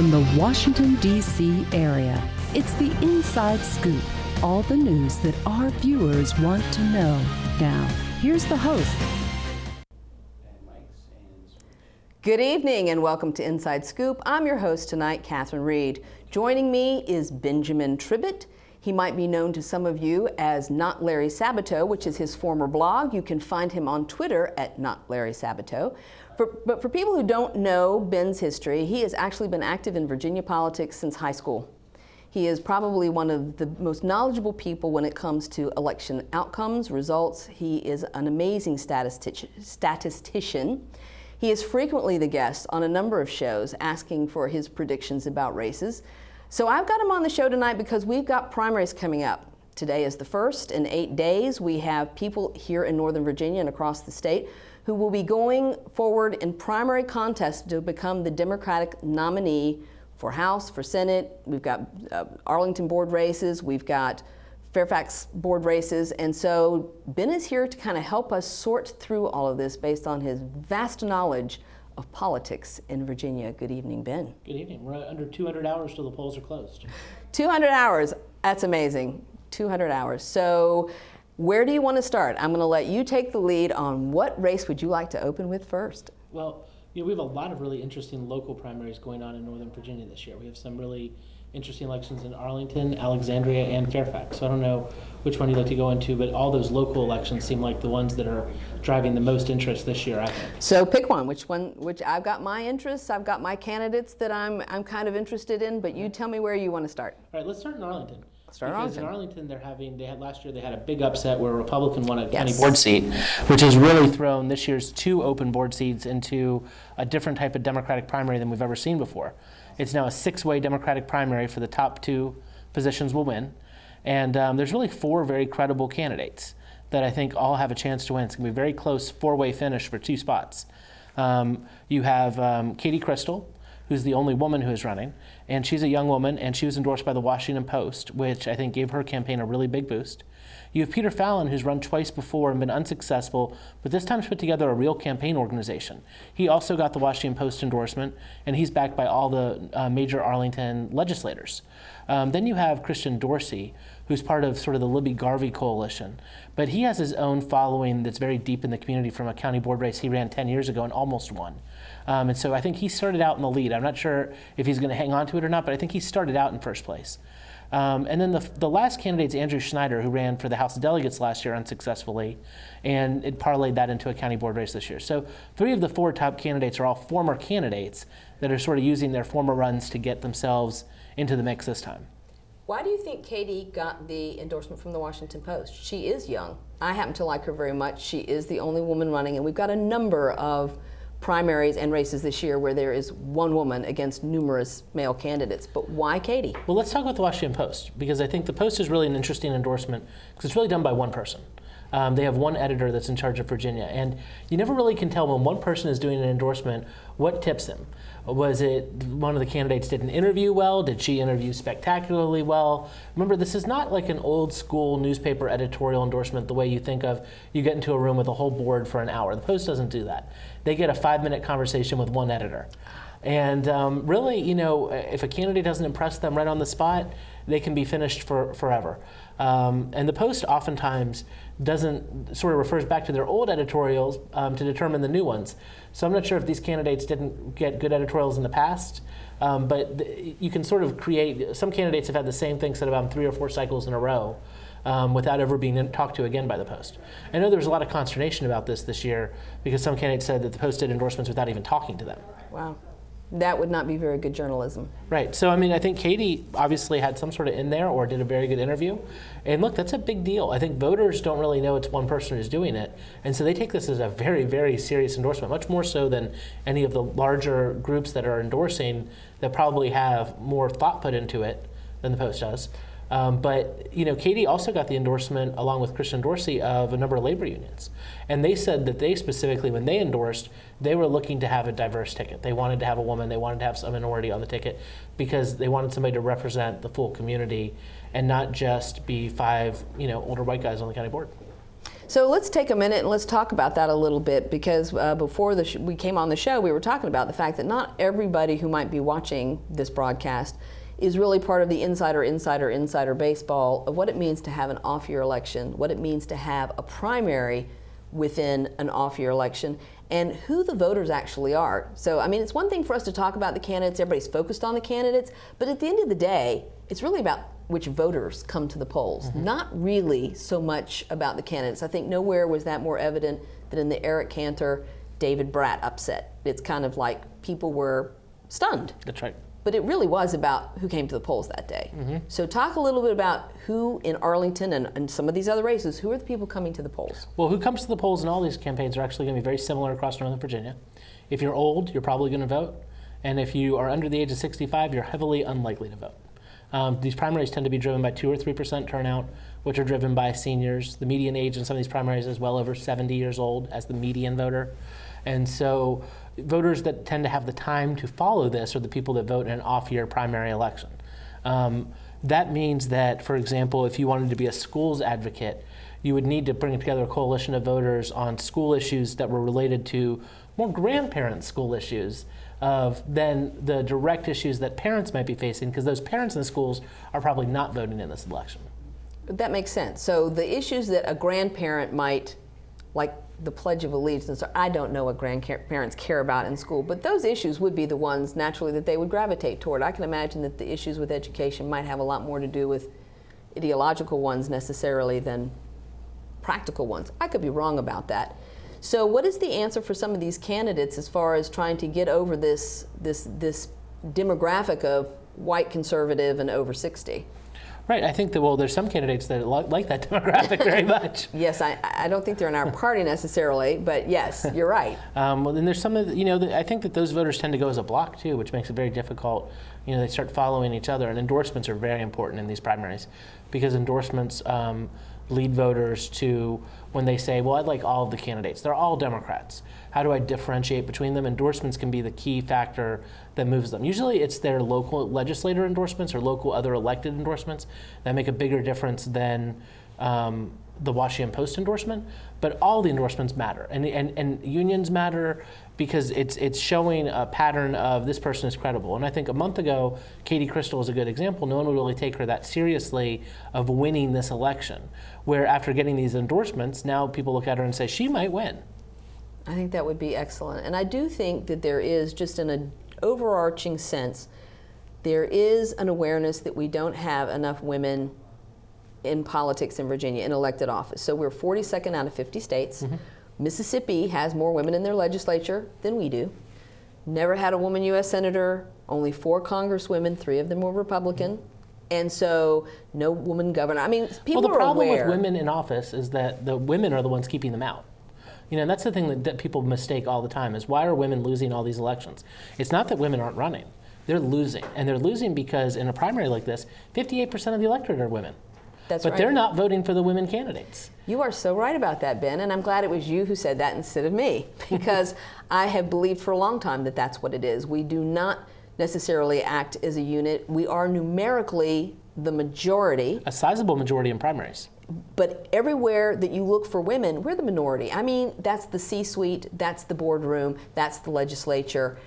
from the Washington, D.C. area. It's the Inside Scoop, all the news that our viewers want to know. Now, here's the host. Good evening and welcome to Inside Scoop. I'm your host tonight, Catherine Reed. Joining me is Benjamin Tribbett. He might be known to some of you as Not Larry Sabato, which is his former blog. You can find him on Twitter at Not Larry Sabato. But for people who don't know Ben's history, he has actually been active in Virginia politics since high school. He is probably one of the most knowledgeable people when it comes to election outcomes, results. He is an amazing statistician. He is frequently the guest on a number of shows asking for his predictions about races. So I've got him on the show tonight because we've got primaries coming up. Today is the first. In 8 days, we have people here in Northern Virginia and across the state who will be going forward in primary contests to become the Democratic nominee for House, for Senate. We've got Arlington board races. We've got Fairfax board races. And so Ben is here to kind of help us sort through all of this based on his vast knowledge of politics in Virginia. Good evening, Ben. Good evening. We're under 200 hours till the polls are closed. 200 hours. That's amazing. 200 hours. So where do you want to start? I'm going to let you take the lead on what race would you like to open with first? Well, we have a lot of really interesting local primaries going on in Northern Virginia this year. We have some really interesting elections in Arlington, Alexandria, and Fairfax. So I don't know which one you'd like to go into, but all those local elections seem like the ones that are driving the most interest this year, I think. So pick one. Which I've got my interests, I've got my candidates that I'm kind of interested in, but you tell me where you want to start. All right, let's start in Arlington. Because in Arlington, last year they had a big upset where a Republican won a county board seat, which has really thrown this year's 2 open board seats into a different type of Democratic primary than we've ever seen before. It's now a 6-way Democratic primary for the top 2 positions will win. And there's really 4 very credible candidates that I think all have a chance to win. It's going to be a very close 4-way finish for 2 spots. You have Katie Crystal, who's the only woman who is running, and she's a young woman, and she was endorsed by the Washington Post, which I think gave her campaign a really big boost. You have Peter Fallon, who's run twice before and been unsuccessful, but this time has put together a real campaign organization. He also got the Washington Post endorsement, and he's backed by all the major Arlington legislators. Then you have Christian Dorsey, who's part of sort of the Libby Garvey coalition, but he has his own following that's very deep in the community from a county board race he ran 10 years ago and almost won. And so I think he started out in the lead. I'm not sure if he's going to hang on to it or not, but I think he started out in first place. And then the last candidate is Andrew Schneider, who ran for the House of Delegates last year unsuccessfully, and it parlayed that into a county board race this year. So 3 of the 4 top candidates are all former candidates that are sort of using their former runs to get themselves into the mix this time. Why do you think Katie got the endorsement from the Washington Post? She is young. I happen to like her very much. She is the only woman running, and we've got a number of primaries and races this year where there is one woman against numerous male candidates. But why Katie? Well, let's talk about the Washington Post, because I think the Post is really an interesting endorsement because it's really done by one person. They have one editor that's in charge of Virginia, and you never really can tell when one person is doing an endorsement what tips him. Was it one of the candidates didn't interview well? Did she interview spectacularly well? Remember, this is not like an old school newspaper editorial endorsement the way you think of you get into a room with a whole board for an hour. The Post doesn't do that. They get a 5-minute conversation with one editor. And really, if a candidate doesn't impress them right on the spot, they can be finished forever. And the Post oftentimes sort of refers back to their old editorials to determine the new ones. So I'm not sure if these candidates didn't get good editorials in the past, but you can sort of create, some candidates have had the same thing said about them 3 or 4 cycles in a row without ever being talked to again by the Post. I know there was a lot of consternation about this year because some candidates said that the Post did endorsements without even talking to them. Wow. That would not be very good journalism. Right. So, I think Katie obviously had some sort of in there or did a very good interview. And look, that's a big deal. I think voters don't really know it's one person who's doing it. And so they take this as a very, very serious endorsement, much more so than any of the larger groups that are endorsing that probably have more thought put into it than the Post does. But Katie also got the endorsement, along with Christian Dorsey, of a number of labor unions. And they said that they specifically, when they endorsed, they were looking to have a diverse ticket. They wanted to have a woman, they wanted to have some minority on the ticket, because they wanted somebody to represent the full community and not just be 5 older white guys on the county board. So let's take a minute and let's talk about that a little bit, because before we came on the show, we were talking about the fact that not everybody who might be watching this broadcast is really part of the insider baseball of what it means to have an off-year election, what it means to have a primary within an off-year election, and who the voters actually are. So, I mean, it's one thing for us to talk about the candidates, everybody's focused on the candidates, but at the end of the day, it's really about which voters come to the polls, not really so much about the candidates. I think nowhere was that more evident than in the Eric Cantor, David Brat upset. It's kind of like people were stunned. That's right. But it really was about who came to the polls that day. So talk a little bit about who in Arlington and some of these other races, who are the people coming to the polls? Well, who comes to the polls in all these campaigns are actually going to be very similar across Northern Virginia. If you're old, you're probably going to vote. And if you are under the age of 65, you're heavily unlikely to vote. These primaries tend to be driven by 2 or 3% turnout, which are driven by seniors. The median age in some of these primaries is well over 70 years old as the median voter. And so voters that tend to have the time to follow this are the people that vote in an off-year primary election. That means that, for example, if you wanted to be a schools advocate, you would need to bring together a coalition of voters on school issues that were related to more grandparent school issues than the direct issues that parents might be facing, because those parents in the schools are probably not voting in this election. That makes sense. So the issues that a grandparent might, like the Pledge of Allegiance, I don't know what grandparents care about in school, but those issues would be the ones naturally that they would gravitate toward. I can imagine that the issues with education might have a lot more to do with ideological ones necessarily than practical ones. I could be wrong about that. So what is the answer for some of these candidates as far as trying to get over this demographic of white conservative and over 60? Right. I think that, well, there's some candidates that like that demographic very much. Yes, I don't think they're in our party necessarily, but yes, you're right. Well, then there's some of the, I think that those voters tend to go as a block too, which makes it very difficult. They start following each other, and endorsements are very important in these primaries, because endorsements lead voters to, when they say, well, I'd like all of the candidates. They're all Democrats. How do I differentiate between them? Endorsements can be the key factor that moves them. Usually it's their local legislator endorsements or local other elected endorsements that make a bigger difference than the Washington Post endorsement, but all the endorsements matter. And unions matter because it's showing a pattern of this person is credible. And I think a month ago, Katie Crystal is a good example. No one would really take her that seriously of winning this election, where after getting these endorsements, now people look at her and say, she might win. I think that would be excellent. And I do think that there is, just in an overarching sense, there is an awareness that we don't have enough women in politics in Virginia in elected office. So we're 42nd out of 50 states. Mississippi has more women in their legislature than we do. Never had a woman U.S. Senator, only 4 congresswomen, 3 of them were Republican. And so no woman governor. I mean, people are aware. Well, the problem with women in office is that the women are the ones keeping them out. And that's the thing that people mistake all the time, is why are women losing all these elections? It's not that women aren't running. They're losing. And they're losing because in a primary like this, 58% of the electorate are women. That's but right. They're not voting for the women candidates. You are so right about that, Ben, and I'm glad it was you who said that instead of me, because I have believed for a long time that that's what it is. We do not necessarily act as a unit. We are numerically the majority. A sizable majority in primaries. But everywhere that you look for women, we're the minority. I mean, that's the C-suite, that's the boardroom, that's the legislature.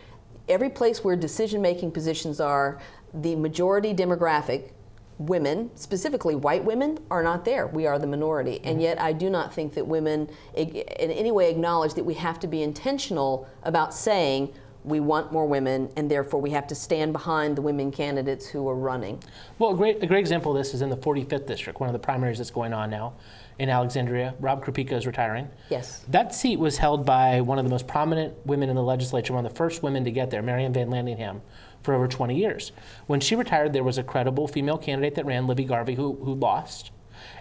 Every place where decision-making positions are, the majority demographic, women, specifically white women, are not there. We are the minority. And yet I do not think that women in any way acknowledge that we have to be intentional about saying we want more women, and therefore we have to stand behind the women candidates who are running. Well, a great example of this is in the 45th district, one of the primaries that's going on now in Alexandria. Rob Krupika is retiring. Yes. That seat was held by one of the most prominent women in the legislature, one of the first women to get there, Marianne Van Landingham, for over 20 years. When she retired, there was a credible female candidate that ran, Libby Garvey, who lost.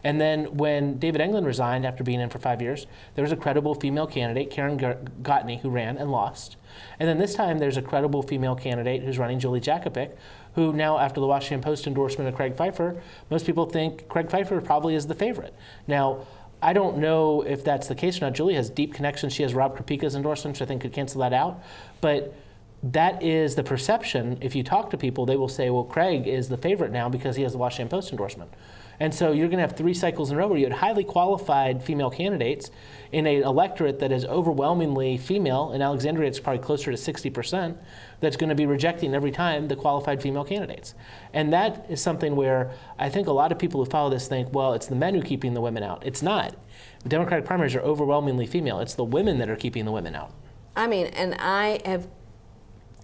And then when David England resigned after being in for 5 years, there was a credible female candidate, Karen Gotney, who ran and lost. And then this time there's a credible female candidate who's running, Julie Jakopic, who now, after the Washington Post endorsement of Craig Pfeiffer, most people think Craig Pfeiffer probably is the favorite. Now, I don't know if that's the case or not. Julie has deep connections. She has Rob Krupika's endorsement, which I think could cancel that out. But that is the perception. If you talk to people, they will say, well, Craig is the favorite now because he has the Washington Post endorsement. And so you're going to have 3 cycles in a row where you had highly qualified female candidates in an electorate that is overwhelmingly female. In Alexandria, it's probably closer to 60%, that's going to be rejecting every time the qualified female candidates. And that is something where I think a lot of people who follow this think, well, it's the men who are keeping the women out. It's not. The Democratic primaries are overwhelmingly female. It's the women that are keeping the women out. I mean, and I have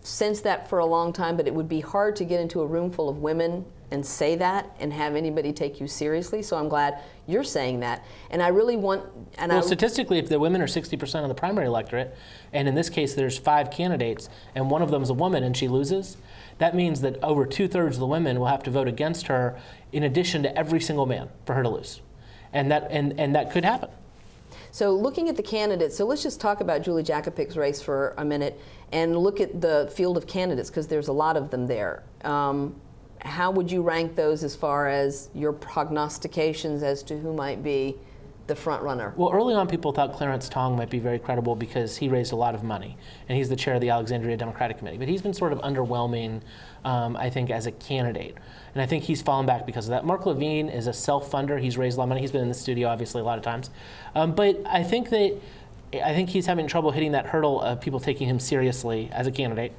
sensed that for a long time, but it would be hard to get into a room full of women and say that and have anybody take you seriously. So I'm glad you're saying that. And I really want... Well, statistically, if the women are 60% of the primary electorate, and in this case there's 5 candidates, and one of them is a woman and she loses, that means that over 2/3 of the women will have to vote against her in addition to every single man for her to lose. And that could happen. So looking at the candidates, so let's just talk about Julie Jakopic's race for a minute and look at the field of candidates, because there's a lot of them there. How would you rank those as far as your prognostications as to who might be the front runner? Well, early on people thought Clarence Tong might be very credible because he raised a lot of money, and he's the chair of the Alexandria Democratic Committee. But he's been sort of underwhelming, I think, as a candidate. And I think he's fallen back because of that. Mark Levine is a self-funder. He's raised a lot of money. He's been in the studio, obviously, a lot of times. But I think he's having trouble hitting that hurdle of people taking him seriously as a candidate.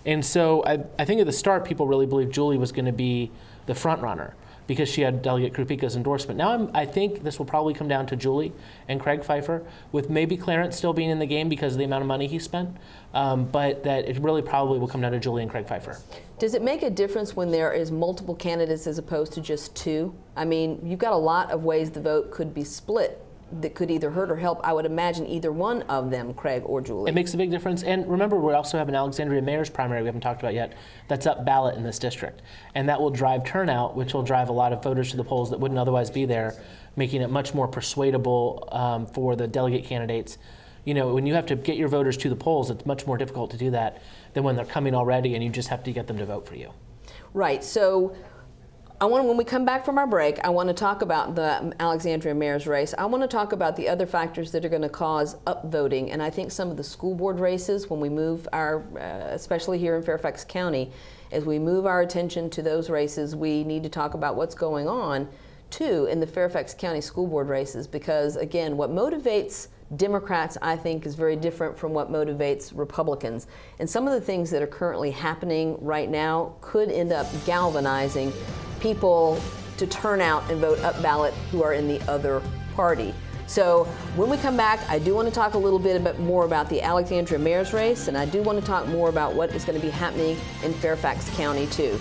And so I think at the start, people really believed Julie was going to be the front runner because she had Delegate Krupica's endorsement. Now I think this will probably come down to Julie and Craig Pfeiffer, with maybe Clarence still being in the game because of the amount of money he spent, but that it really probably will come down to Julie and Craig Pfeiffer. Does it make a difference when there is multiple candidates as opposed to just 2? I mean, you've got a lot of ways the vote could be split that could either hurt or help. I would imagine either one of them, Craig or Julie. It makes a big difference. And remember, we also have an Alexandria mayor's primary we haven't talked about yet that's up ballot in this district. And that will drive turnout, which will drive a lot of voters to the polls that wouldn't otherwise be there, making it much more persuadable for the delegate candidates. You know, when you have to get your voters to the polls, it's much more difficult to do that than when they're coming already and you just have to get them to vote for you. Right. So when we come back from our break, I want to talk about the Alexandria mayor's race. I want to talk about the other factors that are going to cause upvoting. And I think some of the school board races, when we move especially here in Fairfax County, as we move our attention to those races, we need to talk about what's going on, too, in the Fairfax County school board races. Because, again, what motivates Democrats, I think, is very different from what motivates Republicans. And some of the things that are currently happening right now could end up galvanizing people to turn out and vote up ballot who are in the other party. So when we come back, I do want to talk a little bit more about the Alexandria mayor's race, and I do want to talk more about what is going to be happening in Fairfax County too.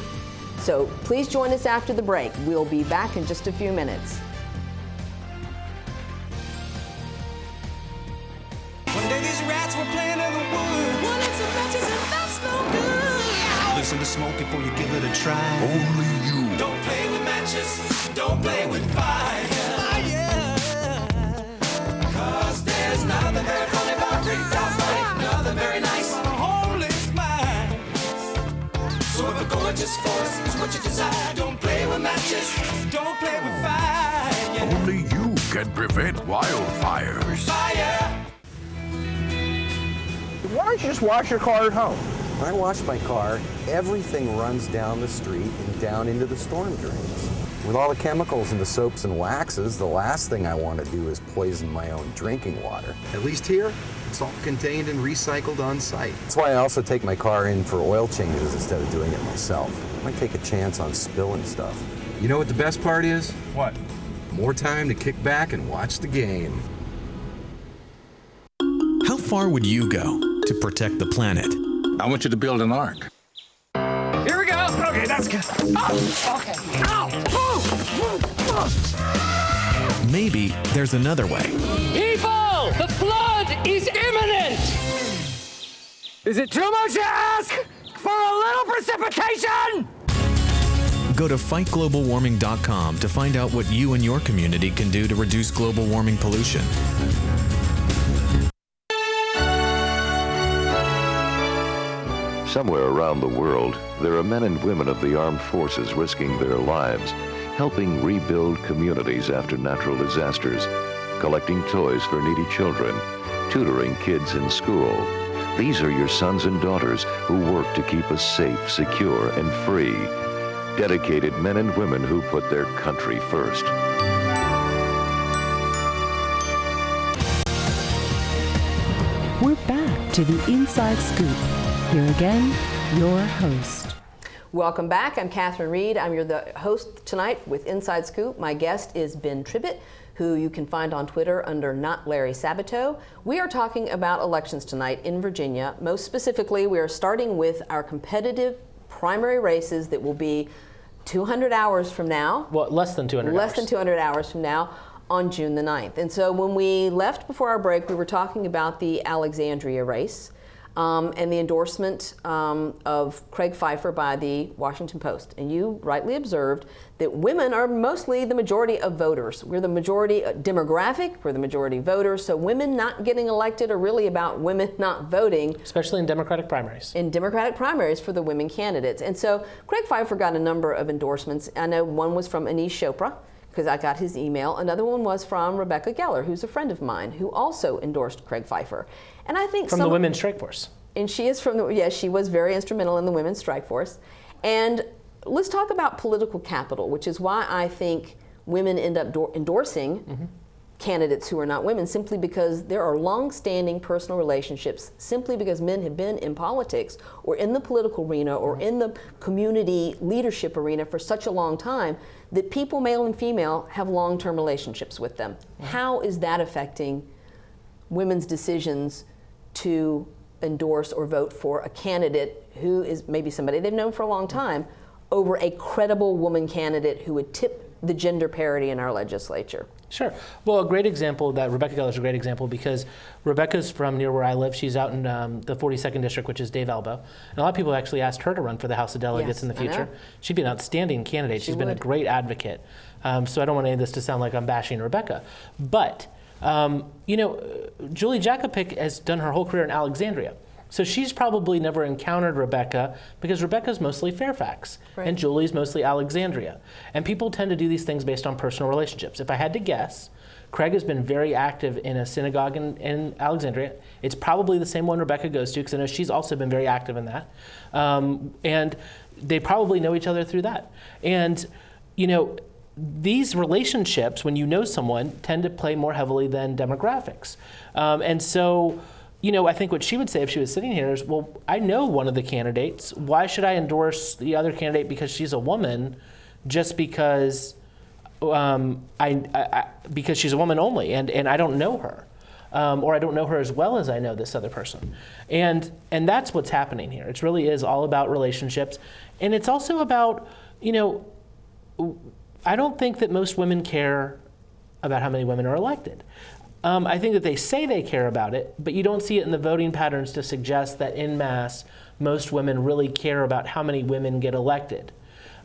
So please join us after the break. We'll be back in just a few minutes. One day these rats were playing in the woods. Wanted some matches and that's no good. Listen to smoke before you give it a try. Only you. Don't play with matches. Don't play with fire. Cause there's nothing very funny about ripped off money. Nothing very nice on a homeless mind. So if a gorgeous force is what you desire, don't play with matches. Don't play with fire. Only you can prevent wildfires. Fire. Why don't you just wash your car at home? When I wash my car, everything runs down the street and down into the storm drains. With all the chemicals in the soaps and waxes, the last thing I want to do is poison my own drinking water. At least here, it's all contained and recycled on site. That's why I also take my car in for oil changes instead of doing it myself. I might take a chance on spilling stuff. You know what the best part is? What? More time to kick back and watch the game. How far would you go to protect the planet? I want you to build an ark. Here we go. Okay, that's good. Oh, okay. Ow! Maybe there's another way. People, the flood is imminent! Is it too much to ask for a little precipitation? Go to fightglobalwarming.com to find out what you and your community can do to reduce global warming pollution. Somewhere around the world, there are men and women of the armed forces risking their lives, helping rebuild communities after natural disasters, collecting toys for needy children, tutoring kids in school. These are your sons and daughters who work to keep us safe, secure, and free. dedicated men and women who put their country first. We're back to the Inside Scoop. Here again, your host. Welcome back. I'm Catherine Reed. I'm the host tonight with Inside Scoop. My guest is Ben Tribbett, who you can find on Twitter under Not Larry Sabato. We are talking about elections tonight in Virginia. Most specifically, we are starting with our competitive primary races that will be 200 hours from now. Well, less than 200 hours. Less than 200 hours from now on June the 9th. And so when we left before our break, we were talking about the Alexandria race. And the endorsement of Craig Pfeiffer by the Washington Post. And you rightly observed that women are mostly the majority of voters. We're the majority demographic, we're the majority voters, so women not getting elected are really about women not voting. Especially in Democratic primaries. In Democratic primaries for the women candidates. And so Craig Pfeiffer got a number of endorsements. I know one was from Anish Chopra, because I got his email. Another one was from Rebecca Geller, who's a friend of mine, who also endorsed Craig Pfeiffer. And I think from the Women's Strike Force. And she is from she was very instrumental in the Women's Strike Force. And let's talk about political capital, which is why I think women end up endorsing candidates who are not women, simply because there are long-standing personal relationships, simply because men have been in politics or in the political arena or in the community leadership arena for such a long time that people, male and female, have long-term relationships with them. How is that affecting women's decisions to endorse or vote for a candidate who is maybe somebody they've known for a long time over a credible woman candidate who would tip the gender parity in our legislature? Sure. Well, a great example that Rebecca Geller is a great example because Rebecca's from near where I live. She's out in the 42nd district, which is Dave Elbow. And a lot of people actually asked her to run for the House of Delegates in the future. She'd be an outstanding candidate. She's been a great advocate. So I don't want any of this to sound like I'm bashing Rebecca. But, Julie Jakopic has done her whole career in Alexandria. So she's probably never encountered Rebecca because Rebecca's mostly Fairfax and Julie's mostly Alexandria. And people tend to do these things based on personal relationships. If I had to guess, Craig has been very active in a synagogue in Alexandria. It's probably the same one Rebecca goes to because I know she's also been very active in that. And they probably know each other through that. And, these relationships, when you know someone, tend to play more heavily than demographics. And so, I think what she would say if she was sitting here is, well, I know one of the candidates. Why should I endorse the other candidate because she's a woman just because because she's a woman only and I don't know her? Or I don't know her as well as I know this other person. And that's what's happening here. It really is all about relationships. And it's also about, I don't think that most women care about how many women are elected. I think that they say they care about it, but you don't see it in the voting patterns to suggest that en masse, most women really care about how many women get elected.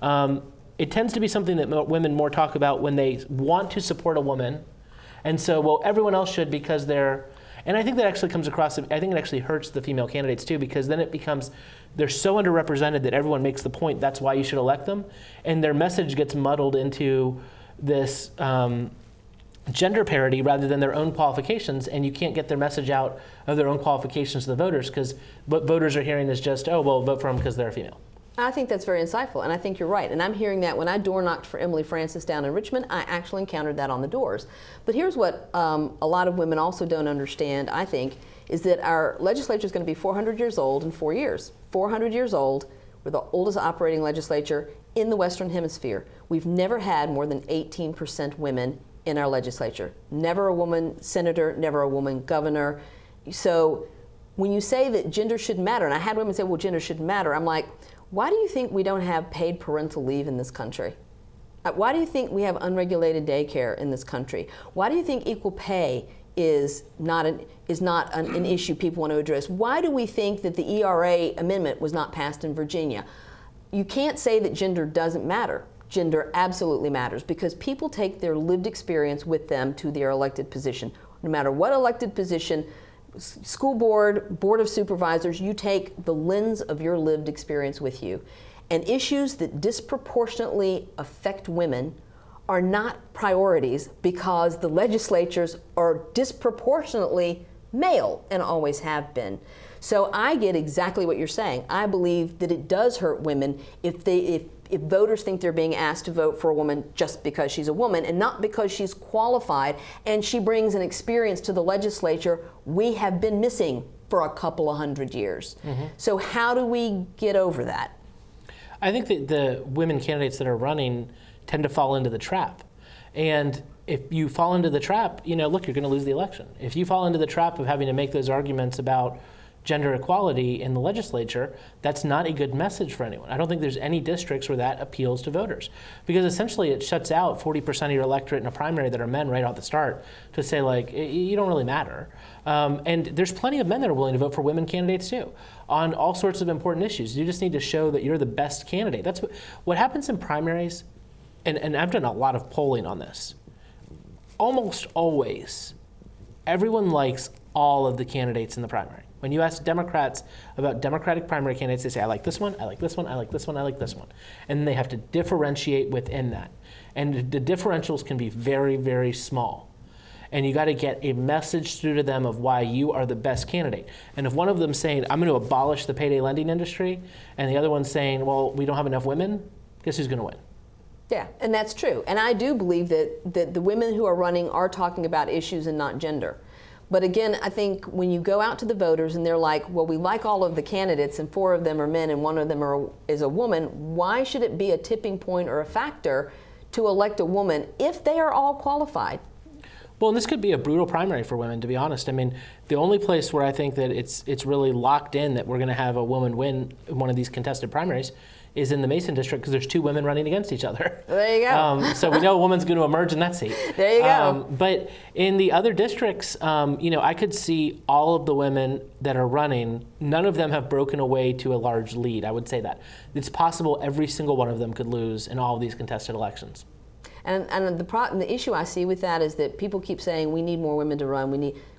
It tends to be something that women more talk about when they want to support a woman. And so, well, everyone else should because they're, and I think that actually comes across, I think it actually hurts the female candidates too, because then it becomes, they're so underrepresented that everyone makes the point that's why you should elect them. And their message gets muddled into this gender parity rather than their own qualifications, and you can't get their message out of their own qualifications to the voters because what voters are hearing is just, oh, well, vote for them because they're a female. I think that's very insightful, and I think you're right. And I'm hearing that when I door knocked for Emily Francis down in Richmond, I actually encountered that on the doors. But here's what a lot of women also don't understand, I think, is that our legislature is going to be 400 years old in 4 years. 400 years old. We're the oldest operating legislature in the Western Hemisphere. We've never had more than 18% women in our legislature. Never a woman senator, never a woman governor. So when you say that gender shouldn't matter, and I had women say, well, gender shouldn't matter, I'm like, why do you think we don't have paid parental leave in this country? Why do you think we have unregulated daycare in this country? Why do you think equal pay is not an issue people want to address? Why do we think that the ERA amendment was not passed in Virginia? You can't say that gender doesn't matter. Gender absolutely matters because people take their lived experience with them to their elected position. No matter what elected position, school board, board of supervisors, you take the lens of your lived experience with you. And issues that disproportionately affect women are not priorities because the legislatures are disproportionately male and always have been. So I get exactly what you're saying. I believe that it does hurt women if if voters think they're being asked to vote for a woman just because she's a woman and not because she's qualified and she brings an experience to the legislature we have been missing for a couple of 100 years. So how do we get over that? I think that the women candidates that are running tend to fall into the trap. And if you fall into the trap, look, you're going to lose the election. If you fall into the trap of having to make those arguments about gender equality in the legislature, that's not a good message for anyone. I don't think there's any districts where that appeals to voters, because essentially it shuts out 40% of your electorate in a primary that are men right off the start to say, like, you don't really matter. And there's plenty of men that are willing to vote for women candidates too on all sorts of important issues. You just need to show that you're the best candidate. That's what happens in primaries, and I've done a lot of polling on this. Almost always, everyone likes all of the candidates in the primary. When you ask Democrats about Democratic primary candidates, they say, I like this one, I like this one, I like this one, I like this one. And they have to differentiate within that. And the differentials can be very, very small. And you got to get a message through to them of why you are the best candidate. And if one of them's saying, I'm going to abolish the payday lending industry, and the other one's saying, well, we don't have enough women, guess who's going to win? Yeah, and that's true. And I do believe that the women who are running are talking about issues and not gender. But again, I think when you go out to the voters and they're like, well, we like all of the candidates and 4 of them are men and 1 of them is a woman, why should it be a tipping point or a factor to elect a woman if they are all qualified? Well, and this could be a brutal primary for women, to be honest. I mean, the only place where I think that it's really locked in that we're going to have a woman win one of these contested primaries is in the Mason district, because there's 2 women running against each other. There you go. So we know a woman's going to emerge in that seat. There you go. But in the other districts, I could see all of the women that are running, none of them have broken away to a large lead. I would say that. It's possible every single one of them could lose in all of these contested elections. And the issue I see with that is that people keep saying we need more women to run,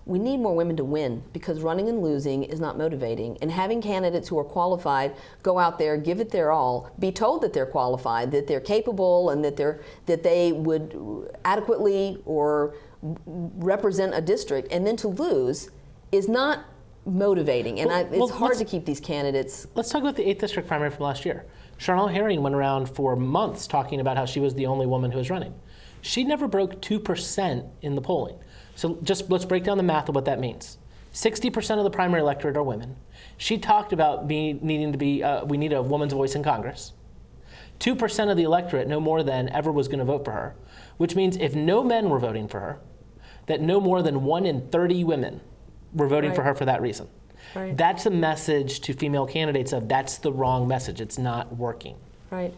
we need more women to win, because running and losing is not motivating. And having candidates who are qualified go out there, give it their all, be told that they're qualified, that they're capable, and that they would adequately or represent a district, and then to lose is not motivating. And it's hard to keep these candidates. Let's talk about the 8th district primary from last year. Charnel Herring went around for months talking about how she was the only woman who was running. She never broke 2% in the polling. So just let's break down the math of what that means. 60% of the primary electorate are women. She talked about we need a woman's voice in Congress. 2% of the electorate, no more than, ever was going to vote for her, which means if no men were voting for her, that no more than 1 in 30 women were voting for her for that reason. Right. That's a message to female candidates of that's the wrong message. It's not working. Right.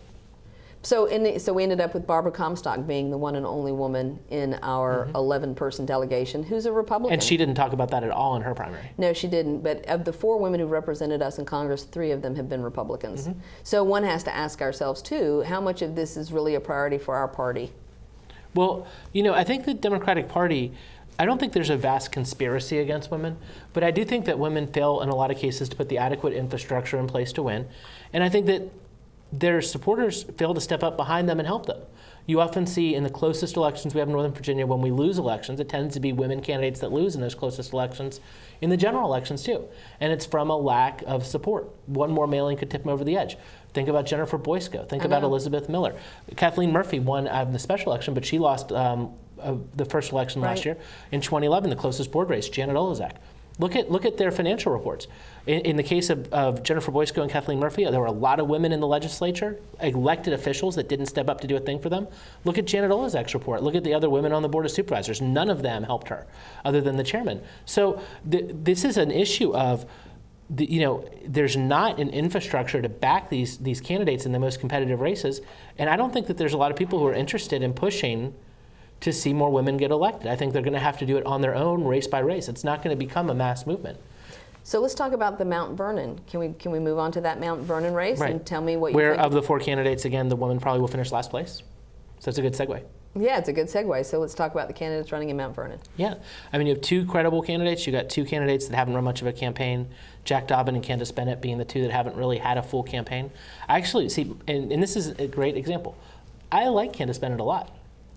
So we ended up with Barbara Comstock being the one and only woman in our 11-person delegation who's a Republican. And she didn't talk about that at all in her primary. No, she didn't. But of the 4 women who represented us in Congress, 3 of them have been Republicans. So one has to ask ourselves, too, how much of this is really a priority for our party? Well, I think the Democratic Party, I don't think there's a vast conspiracy against women, but I do think that women fail in a lot of cases to put the adequate infrastructure in place to win. And I think that their supporters fail to step up behind them and help them. You often see in the closest elections we have in Northern Virginia, when we lose elections, it tends to be women candidates that lose in those closest elections, in the general elections too. And it's from a lack of support. One more mailing could tip them over the edge. Think about Jennifer Boysko. Think about Elizabeth Miller. Kathleen Murphy won the special election, but she lost the first election last year. In 2011, the closest board race, Janet Olezak. Look at their financial reports. In the case of Jennifer Boysko and Kathleen Murphy, there were a lot of women in the legislature, elected officials that didn't step up to do a thing for them. Look at Janet Olezak's report. Look at the other women on the Board of Supervisors. None of them helped her, other than the chairman. So this is an issue of, there's not an infrastructure to back these candidates in the most competitive races. And I don't think that there's a lot of people who are interested in pushing to see more women get elected. I think they're going to have to do it on their own, race by race. It's not going to become a mass movement. So let's talk about the Mount Vernon. Can we move on to that Mount Vernon race and tell me what you think? Where of the 4 candidates, again, the woman probably will finish last place. So it's a good segue. Yeah, it's a good segue. So let's talk about the candidates running in Mount Vernon. Yeah. I mean, you have 2 credible candidates. You got 2 candidates that haven't run much of a campaign, Jack Dobbin and Candace Bennett being the 2 that haven't really had a full campaign. I actually see, and this is a great example. I like Candace Bennett a lot.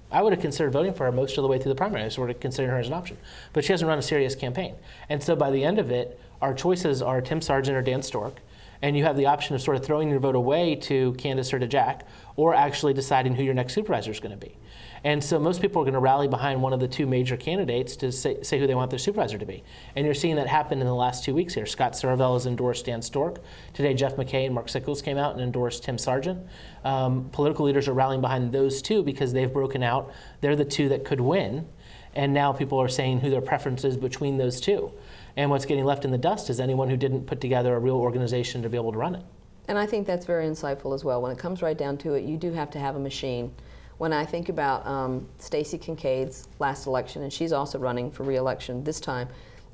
I would have considered voting for her most of the way through the primary. I was sort of considering her as an option. But she hasn't run a serious campaign. And so by the end of it, our choices are Tim Sargent or Dan Stork. And you have the option of sort of throwing your vote away to Candace or to Jack, or actually deciding who your next supervisor is going to be. And so most people are going to rally behind one of the two major candidates to say who they want their supervisor to be. And you're seeing that happen in the last 2 weeks here. Scott Saravel has endorsed Dan Stork. Today, Jeff McKay and Mark Sickles came out and endorsed Tim Sargent. Political leaders are rallying behind those two because they've broken out. They're the two that could win. And now people are saying who their preference is between those two. And what's getting left in the dust is anyone who didn't put together a real organization to be able to run it. And I think that's very insightful as well. When it comes right down to it, you do have to have a machine. When I think about Stacey Kincaid's last election, and she's also running for re-election this time,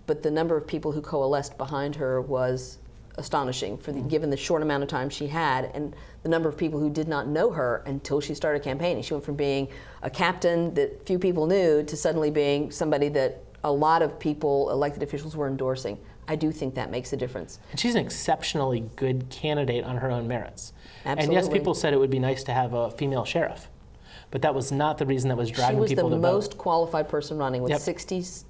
but the number of people who coalesced behind her was astonishing given the short amount of time she had, and the number of people who did not know her until she started campaigning. She went from being a captain that few people knew to suddenly being somebody that a lot of people, elected officials, were endorsing. I do think that makes a difference. And she's an exceptionally good candidate on her own merits. Absolutely. And yes, people said it would be nice to have a female sheriff, but that was not the reason that was driving people to vote. She was the most qualified person running with Yep.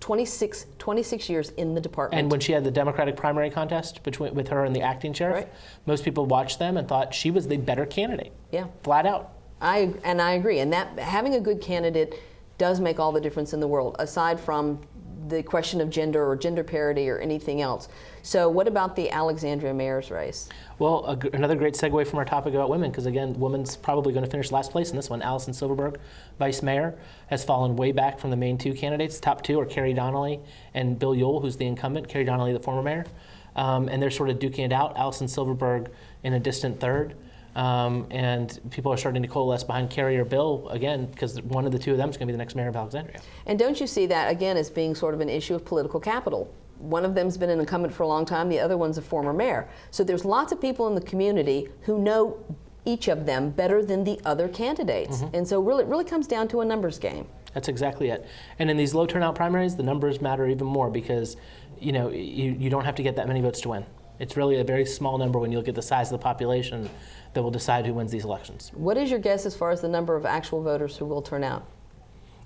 26 years in the department. And when she had the Democratic primary contest with her and the acting sheriff, Right. most people watched them and thought she was the better candidate. Yeah. Flat out. I agree. And that having a good candidate does make all the difference in the world, aside from the question of gender or gender parity or anything else. So what about the Alexandria mayor's race? Well, another great segue from our topic about women, because again, women's probably going to finish last place in this one. Allison Silverberg, vice mayor, has fallen way back from the main two candidates. Top two are Carrie Donnelly and Bill Ewell, who's the incumbent, Carrie Donnelly, the former mayor. And they're sort of duking it out. Allison Silverberg in a distant third. And people are starting to coalesce behind Carrie or Bill, again, because one of the two of them is going to be the next mayor of Alexandria. And don't you see that, again, as being sort of an issue of political capital? One of them's been an incumbent for a long time, the other one's a former mayor. So there's lots of people in the community who know each of them better than the other candidates. Mm-hmm. And so it really comes down to a numbers game. That's exactly it. And in these low turnout primaries, the numbers matter even more because, you know, you don't have to get that many votes to win. It's really a very small number when you look at the size of the population that will decide who wins these elections. What is your guess as far as the number of actual voters who will turn out?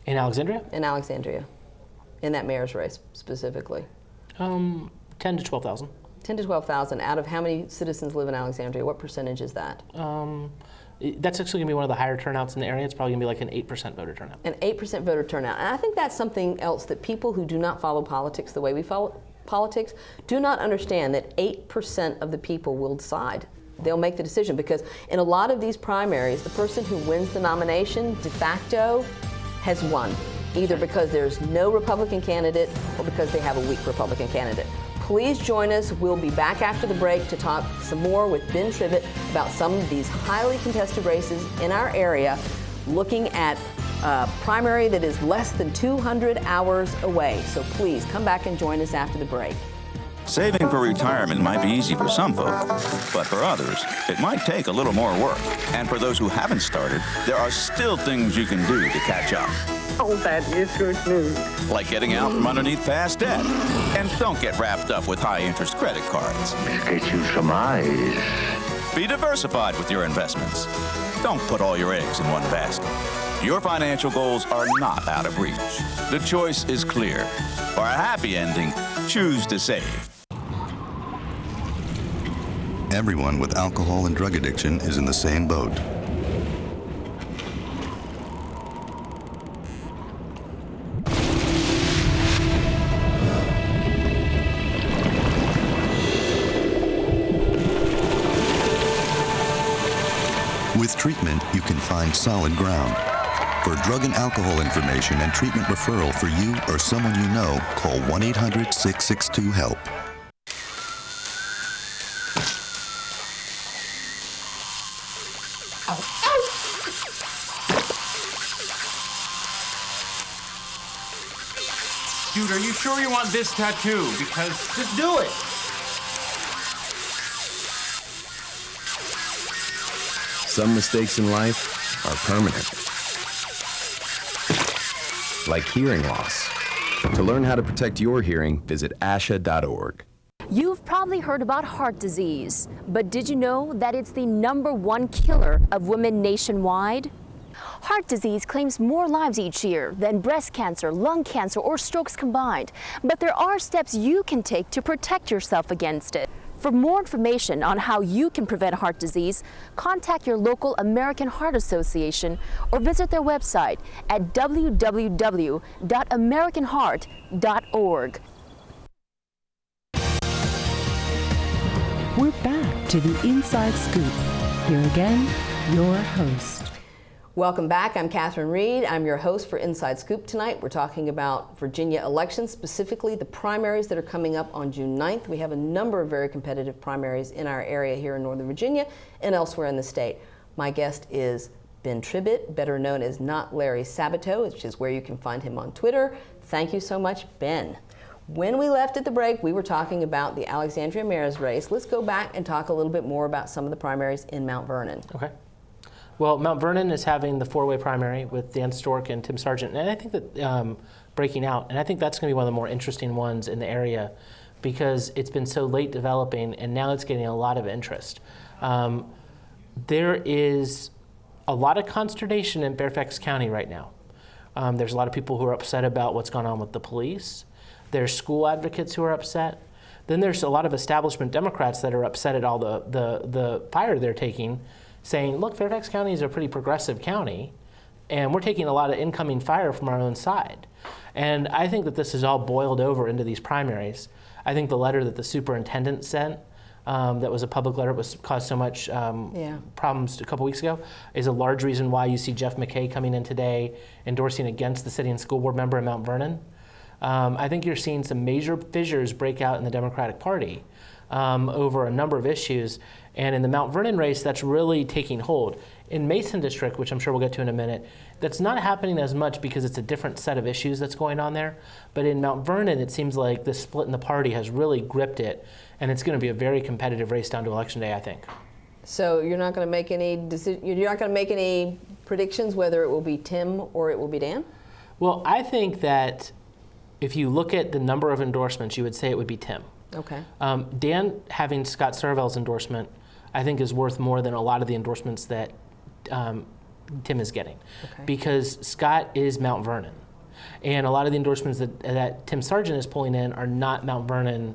In Alexandria? In Alexandria, in that mayor's race specifically. 10 to 12,000. 10 to 12,000. Out of how many citizens live in Alexandria? What percentage is that? That's actually going to be one of the higher turnouts in the area. It's probably going to be like an 8% voter turnout. An 8% voter turnout. And I think that's something else that people who do not follow politics the way we follow politics do not understand, that 8% of the people will decide. They'll make the decision, because in a lot of these primaries, the person who wins the nomination de facto has won, either because there's no Republican candidate or because they have a weak Republican candidate. Please join us. We'll be back after the break to talk some more with Ben Trivett about some of these highly contested races in our area, looking at a primary that is less than 200 hours away. So please come back and join us after the break. Saving for retirement might be easy for some folk, but for others, it might take a little more work. And for those who haven't started, there are still things you can do to catch up. Oh, that is good news. Like getting out from underneath past debt. And don't get wrapped up with high-interest credit cards. Get you some eyes. Be diversified with your investments. Don't put all your eggs in one basket. Your financial goals are not out of reach. The choice is clear. For a happy ending, choose to save. Everyone with alcohol and drug addiction is in the same boat. With treatment, you can find solid ground. For drug and alcohol information and treatment referral for you or someone you know, call 1-800-662-HELP. Dude, are you sure you want this tattoo? Because just do it. Some mistakes in life are permanent. Like hearing loss. To learn how to protect your hearing, visit ASHA.org. You've probably heard about heart disease, but did you know that it's the #1 killer of women nationwide? Heart disease claims more lives each year than breast cancer, lung cancer, or strokes combined. But there are steps you can take to protect yourself against it. For more information on how you can prevent heart disease, contact your local American Heart Association or visit their website at www.americanheart.org. We're back to the Inside Scoop. Here again, your host. Welcome back. I'm Catherine Reed. I'm your host for Inside Scoop tonight. We're talking about Virginia elections, specifically the primaries that are coming up on June 9th. We have a number of very competitive primaries in our area here in Northern Virginia and elsewhere in the state. My guest is Ben Tribbett, better known as Not Larry Sabato, which is where you can find him on Twitter. Thank you so much, Ben. When we left at the break, we were talking about the Alexandria mayor's race. Let's go back and talk a little bit more about some of the primaries in Mount Vernon. Okay. Well, Mount Vernon is having the four-way primary with Dan Stork and Tim Sargent, and I think that breaking out, and I think that's going to be one of the more interesting ones in the area because it's been so late developing, and now it's getting a lot of interest. There is a lot of consternation in Fairfax County right now. There's a lot of people who are upset about what's gone on with the police. There's school advocates who are upset. Then there's a lot of establishment Democrats that are upset at all the fire they're taking, saying, look, Fairfax County is a pretty progressive county, and we're taking a lot of incoming fire from our own side. And I think that this is all boiled over into these primaries. I think the letter that the superintendent sent, that was a public letter, caused so much problems a couple weeks ago, is a large reason why you see Jeff McKay coming in today endorsing against the city and school board member in Mount Vernon. I think you're seeing some major fissures break out in the Democratic Party over a number of issues. And in the Mount Vernon race, that's really taking hold. In Mason District, which I'm sure we'll get to in a minute, that's not happening as much because it's a different set of issues that's going on there. But in Mount Vernon, it seems like the split in the party has really gripped it, and it's going to be a very competitive race down to Election Day, I think. So you're not going to make any you're not going to make any predictions whether it will be Tim or it will be Dan? Well, I think that if you look at the number of endorsements, you would say it would be Tim. Okay. Dan having Scott Saravel's endorsement, I think, is worth more than a lot of the endorsements that Tim is getting, because Scott is Mount Vernon, and a lot of the endorsements that Tim Sargent is pulling in are not Mount Vernon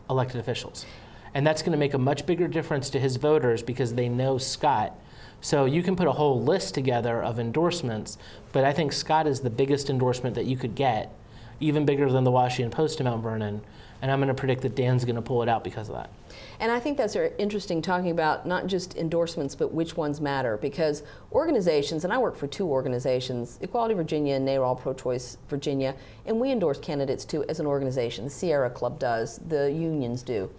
elected officials, and that's going to make a much bigger difference to his voters because they know Scott. So you can put a whole list together of endorsements, but I think Scott is the biggest endorsement that you could get, even bigger than the Washington Post to Mount Vernon, and I'm going to predict that Dan's going to pull it out because of that. And I think that's very interesting, talking about not just endorsements, but which ones matter, because organizations, and I work for two organizations, Equality Virginia and NARAL Pro-Choice Virginia, and we endorse candidates too as an organization. The Sierra Club does, the unions do.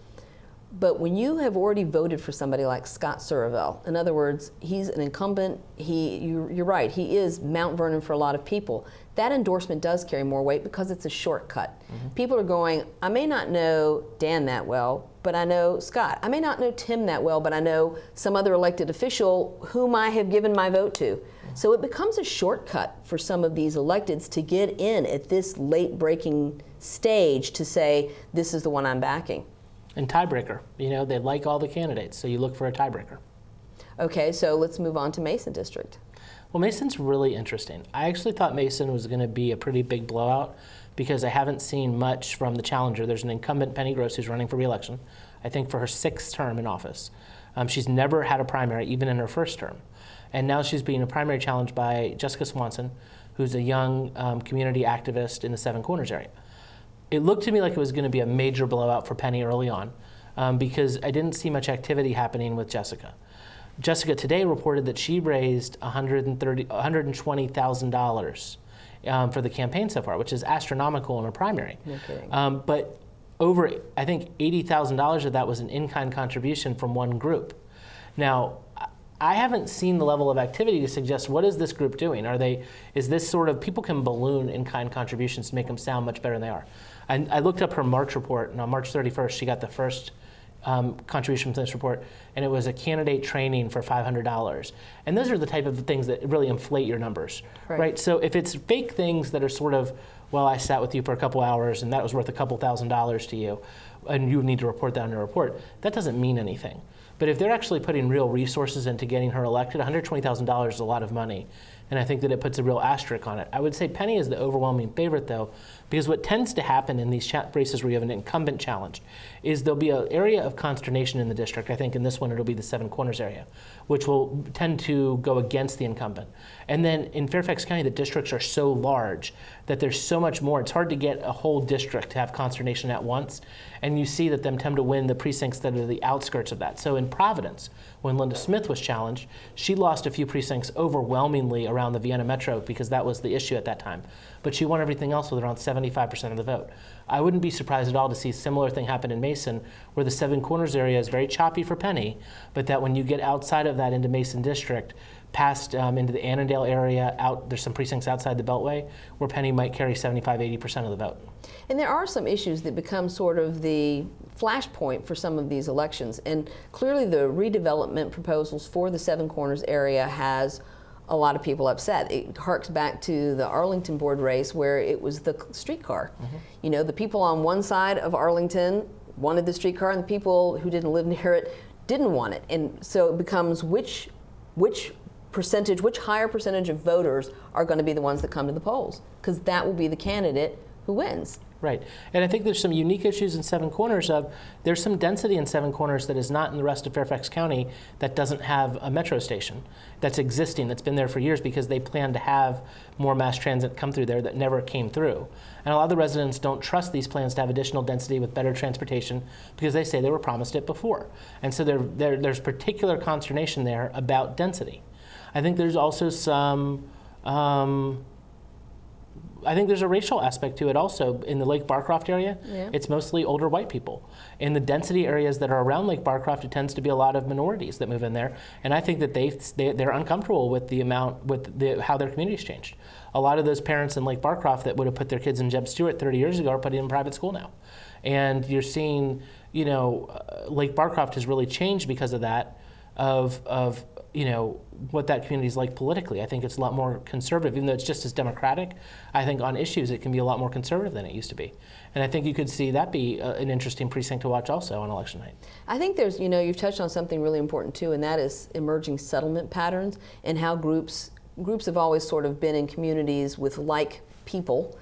But when you have already voted for somebody like Scott Saravel, in other words, he's an incumbent, you're right, he is Mount Vernon for a lot of people. That endorsement does carry more weight because it's a shortcut. Mm-hmm. People are going, I may not know Dan that well, but I know Scott. I may not know Tim that well, but I know some other elected official whom I have given my vote to. Mm-hmm. So it becomes a shortcut for some of these electeds to get in at this late breaking stage to say, this is the one I'm backing. And tiebreaker, they like all the candidates, so you look for a tiebreaker. Okay, so let's move on to Mason District. Well, Mason's really interesting. I actually thought Mason was going to be a pretty big blowout because I haven't seen much from the challenger. There's an incumbent, Penny Gross, who's running for re-election, I think for her 6th term in office. She's never had a primary, even in her 1st term. And now she's being a primary challenged by Jessica Swanson, who's a young community activist in the Seven Corners area. It looked to me like it was going to be a major blowout for Penny early on because I didn't see much activity happening with Jessica. Jessica today reported that she raised $120,000 for the campaign so far, which is astronomical in a primary. No kidding. But over, I think, $80,000 of that was an in-kind contribution from one group. Now, I haven't seen the level of activity to suggest what is this group doing? Is this sort of, people can balloon in-kind contributions to make them sound much better than they are. I looked up her March report, and on March 31st, she got the first contribution from this report, and it was a candidate training for $500. And those are the type of things that really inflate your numbers, right? So if it's fake things that are sort of, well, I sat with you for a couple hours, and that was worth a couple $1,000s to you, and you need to report that in a report, that doesn't mean anything. But if they're actually putting real resources into getting her elected, $120,000 is a lot of money. And I think that it puts a real asterisk on it. I would say Penny is the overwhelming favorite, though, Because what tends to happen in these races where you have an incumbent challenge is there'll be an area of consternation in the district. I think in this one it'll be the Seven Corners area, which will tend to go against the incumbent. And then in Fairfax County, the districts are so large that there's so much more. It's hard to get a whole district to have consternation at once. And you see that them tend to win the precincts that are the outskirts of that. So in Providence, when Linda Smith was challenged, she lost a few precincts overwhelmingly around the Vienna Metro because that was the issue at that time. But she won everything else with around 75% of the vote. I wouldn't be surprised at all to see a similar thing happen in Mason, where the Seven Corners area is very choppy for Penny, but that when you get outside of that into Mason District, past into the Annandale area, there's some precincts outside the Beltway, where Penny might carry 75–80% of the vote. And there are some issues that become sort of the flashpoint for some of these elections. And clearly the redevelopment proposals for the Seven Corners area has a lot of people upset. It harks back to the Arlington board race where it was the streetcar. You know, the people on one side of Arlington wanted the streetcar and the people who didn't live near it didn't want it. And so it becomes which higher percentage of voters are going to be the ones that come to the polls, because that will be the candidate who wins. Right. And I think there's some unique issues in Seven Corners there's some density in Seven Corners that is not in the rest of Fairfax County that doesn't have a metro station that's existing, that's been there for years because they plan to have more mass transit come through there that never came through. And a lot of the residents don't trust these plans to have additional density with better transportation because they say they were promised it before. And so there's particular consternation there about density. I think there's also some I think there's a racial aspect to it also. In the Lake Barcroft area, it's mostly older white people. In the density areas that are around Lake Barcroft, it tends to be a lot of minorities that move in there. And I think that they're uncomfortable with how their community's changed. A lot of those parents in Lake Barcroft that would have put their kids in Jeb Stuart 30 years ago are putting in private school now. And you're seeing, Lake Barcroft has really changed because of that, of what that community is like politically. I think it's a lot more conservative, even though it's just as democratic. I think on issues it can be a lot more conservative than it used to be. And I think you could see that be an interesting precinct to watch also on election night. I think there's, you've touched on something really important too, and that is emerging settlement patterns and how groups have always sort of been in communities with like people.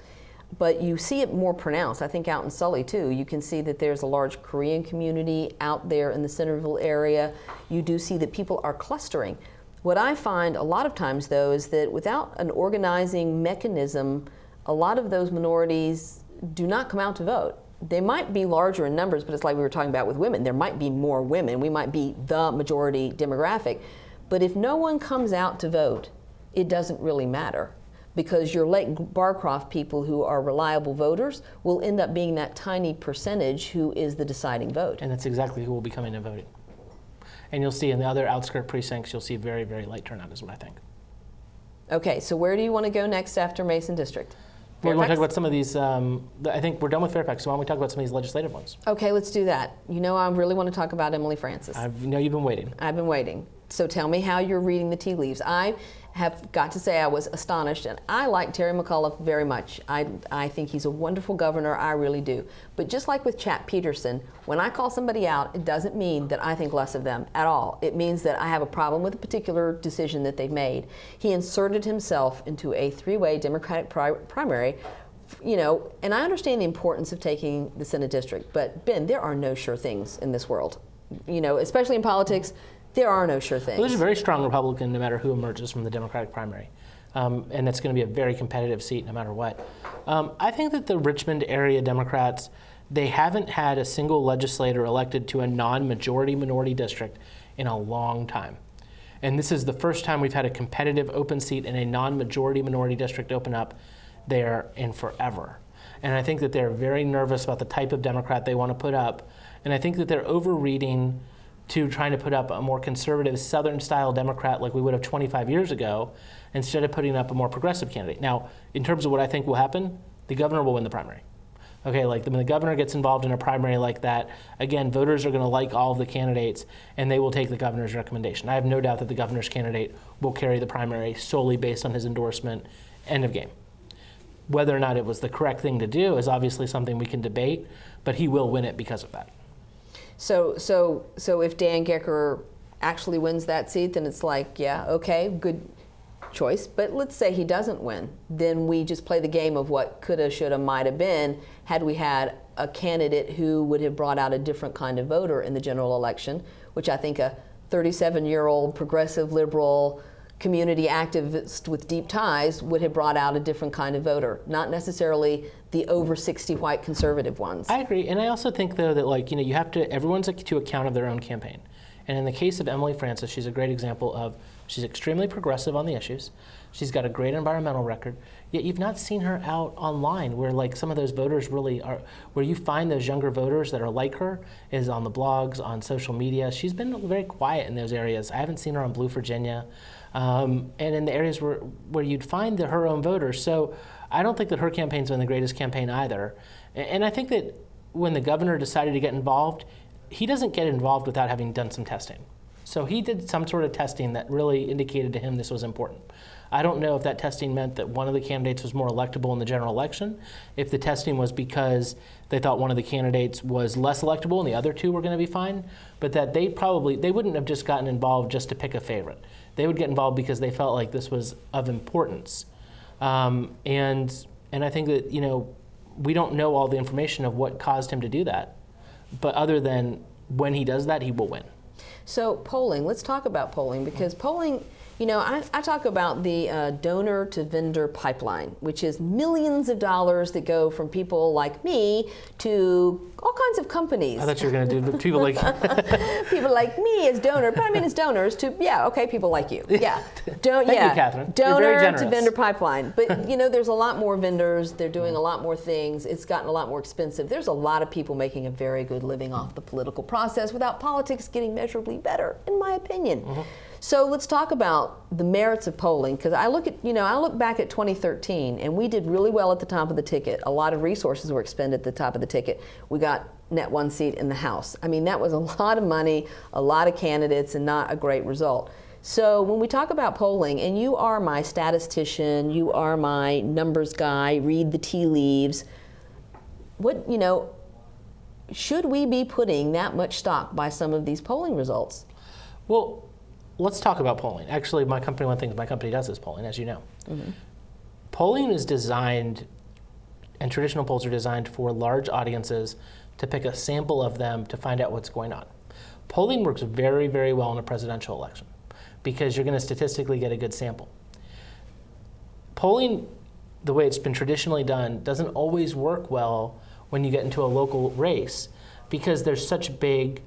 But you see it more pronounced, I think, out in Sully, too. You can see that there's a large Korean community out there in the Centerville area. You do see that people are clustering. What I find a lot of times, though, is that without an organizing mechanism, a lot of those minorities do not come out to vote. They might be larger in numbers, but it's like we were talking about with women. There might be more women. We might be the majority demographic. But if no one comes out to vote, it doesn't really matter, because your Lake Barcroft people who are reliable voters will end up being that tiny percentage who is the deciding vote. And that's exactly who will be coming and voting. And you'll see in the other outskirt precincts, you'll see very, very light turnout is what I think. Okay, so where do you want to go next after Mason District? Well, we want to talk about some of these, I think we're done with Fairfax, so why don't we talk about some of these legislative ones? Okay, let's do that. I really want to talk about Emily Francis. I know you've been waiting. I've been waiting. So tell me how you're reading the tea leaves. I have got to say I was astonished, and I like Terry McAuliffe very much. I think he's a wonderful governor, I really do. But just like with Chap Peterson, when I call somebody out, it doesn't mean that I think less of them at all. It means that I have a problem with a particular decision that they've made. He inserted himself into a three-way Democratic primary, and I understand the importance of taking the Senate district, but Ben, there are no sure things in this world. Especially in politics, there are no sure things. Well, there's a very strong Republican no matter who emerges from the Democratic primary. And it's going to be a very competitive seat no matter what. I think that the Richmond area Democrats, they haven't had a single legislator elected to a non-majority minority district in a long time. And this is the first time we've had a competitive open seat in a non-majority minority district open up there in forever. And I think that they're very nervous about the type of Democrat they want to put up. And I think that they're overreading to trying to put up a more conservative Southern-style Democrat like we would have 25 years ago, instead of putting up a more progressive candidate. Now, in terms of what I think will happen, the governor will win the primary. Okay, when the governor gets involved in a primary like that, again, voters are going to like all of the candidates, and they will take the governor's recommendation. I have no doubt that the governor's candidate will carry the primary solely based on his endorsement. End of game. Whether or not it was the correct thing to do is obviously something we can debate, but he will win it because of that. So if Dan Gecker actually wins that seat, then it's like, yeah, okay, good. choice, but let's say he doesn't win. Then we just play the game of what coulda, shoulda, might have been had we had a candidate who would have brought out a different kind of voter in the general election, which I think a 37-year-old progressive liberal community activist with deep ties would have brought out a different kind of voter, not necessarily the over 60 white conservative ones. I agree, and I also think though that like, you know, you have to, everyone's to account of their own campaign. And in the case of Emily Francis, she's a great example of, she's extremely progressive on the issues. She's got a great environmental record, yet you've not seen her out online where like some of those voters really are, where you find those younger voters that are like her is on the blogs, on social media. She's been very quiet in those areas. I haven't seen her on Blue Virginia, and in the areas where you'd find her own voters. So I don't think that her campaign's been the greatest campaign either. And I think that when the governor decided to get involved, he doesn't get involved without having done some testing. So he did some sort of testing that really indicated to him this was important. I don't know if that testing meant that one of the candidates was more electable in the general election, if the testing was because they thought one of the candidates was less electable and the other two were going to be fine, but that they wouldn't have just gotten involved just to pick a favorite. They would get involved because they felt like this was of importance. And I think that, you know, we don't know all the information of what caused him to do that, but other than when he does that, he will win. So polling, let's talk about polling, because polling, you know, I talk about the donor to vendor pipeline, which is millions of dollars that go from people like me to all kinds of companies. I thought you were going to do people like people like me as donor, but I mean as donors to, yeah, okay, people like you. Yeah. Thank you, Catherine. Donor to vendor pipeline. But you know, there's a lot more vendors, they're doing a lot more things, it's gotten a lot more expensive. There's a lot of people making a very good living off the political process without politics getting measurably better, in my opinion. Mm-hmm. So let's talk about the merits of polling, because I look back at 2013 and we did really well at the top of the ticket. A lot of resources were expended at the top of the ticket. We got net one seat in the House. I mean, that was a lot of money, a lot of candidates, and not a great result. So when we talk about polling, and you are my statistician, you are my numbers guy, read the tea leaves, what, you know, should we be putting that much stock by some of these polling results? Well, let's talk about polling. Actually, one of the things my company does is polling, as you know. Mm-hmm. Polling is designed, and traditional polls are designed for large audiences to pick a sample of them to find out what's going on. Polling works very, very well in a presidential election because you're going to statistically get a good sample. Polling, the way it's been traditionally done, doesn't always work well when you get into a local race because there's such big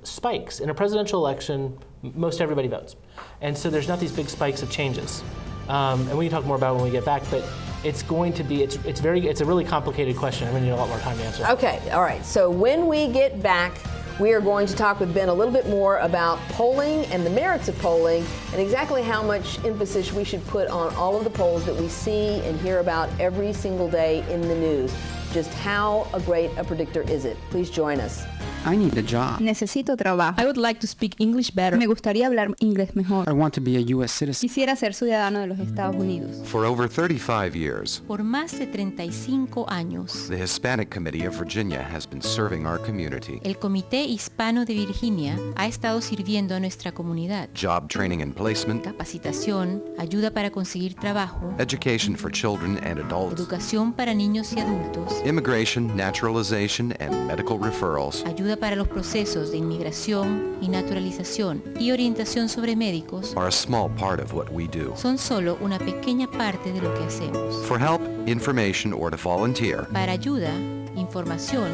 spikes. In a presidential election, most everybody votes. And so there's not these big spikes of changes. And we can talk more about it when we get back, but it's going to be, it's a really complicated question. I'm going to need a lot more time to answer. Okay, all right. So when we get back, we are going to talk with Ben a little bit more about polling and the merits of polling and exactly how much emphasis we should put on all of the polls that we see and hear about every single day in the news. Just how great a predictor is it? Please join us. I need a job. Necesito trabajo. I would like to speak English better. Me gustaría hablar inglés mejor. I want to be a U.S. citizen. Quisiera ser ciudadano de los Estados Unidos. For over 35 years, Por más de 35 años, the Hispanic Committee of Virginia has been serving our community. el Comité Hispano de Virginia ha estado sirviendo a nuestra comunidad. Job training and placement, Capacitación, ayuda para conseguir trabajo, education for children and adults, educación para niños y adultos, immigration, naturalization, and medical referrals. ayuda para los procesos de inmigración y naturalización y orientación sobre médicos Are a small part of what we do. son solo una pequeña parte de lo que hacemos. For help, information, or to volunteer, Para ayuda, información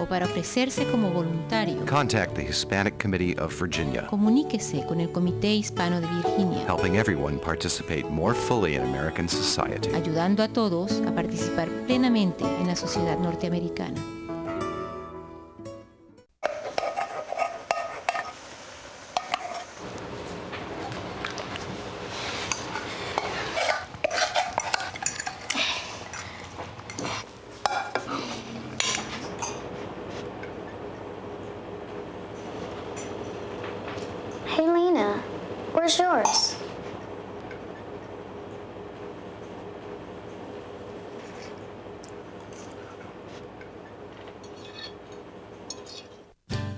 o para ofrecerse como voluntario, contact the Hispanic Committee of Virginia, comuníquese con el Comité Hispano de Virginia, helping everyone participate more fully in American society. ayudando a todos a participar plenamente en la sociedad norteamericana. Hey, Lena, where's yours?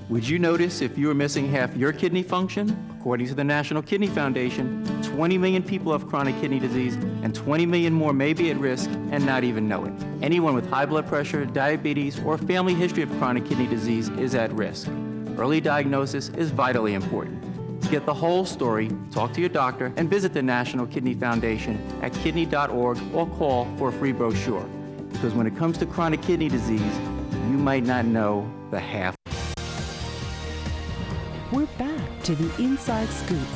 Would you notice if you were missing half your kidney function? According to the National Kidney Foundation, 20 million people have chronic kidney disease, and 20 million more may be at risk and not even know it. Anyone with high blood pressure, diabetes, or family history of chronic kidney disease is at risk. Early diagnosis is vitally important. To get the whole story, talk to your doctor and visit the National Kidney Foundation at kidney.org or call for a free brochure. Because when it comes to chronic kidney disease, you might not know the half. We're back to the Inside Scoop.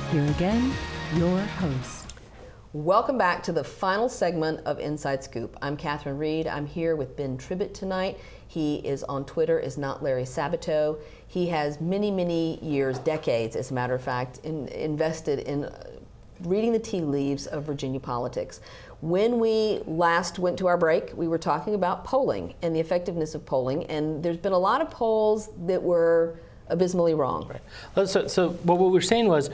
Here again, your host. Welcome back to the final segment of Inside Scoop. I'm Catherine Reed. I'm here with Ben Tribbett tonight. He is on Twitter as Not Larry Sabato. He has many, many years, decades, as a matter of fact, invested in reading the tea leaves of Virginia politics. When we last went to our break, we were talking about polling and the effectiveness of polling, and there's been a lot of polls that were abysmally wrong. Right. So what we were saying was,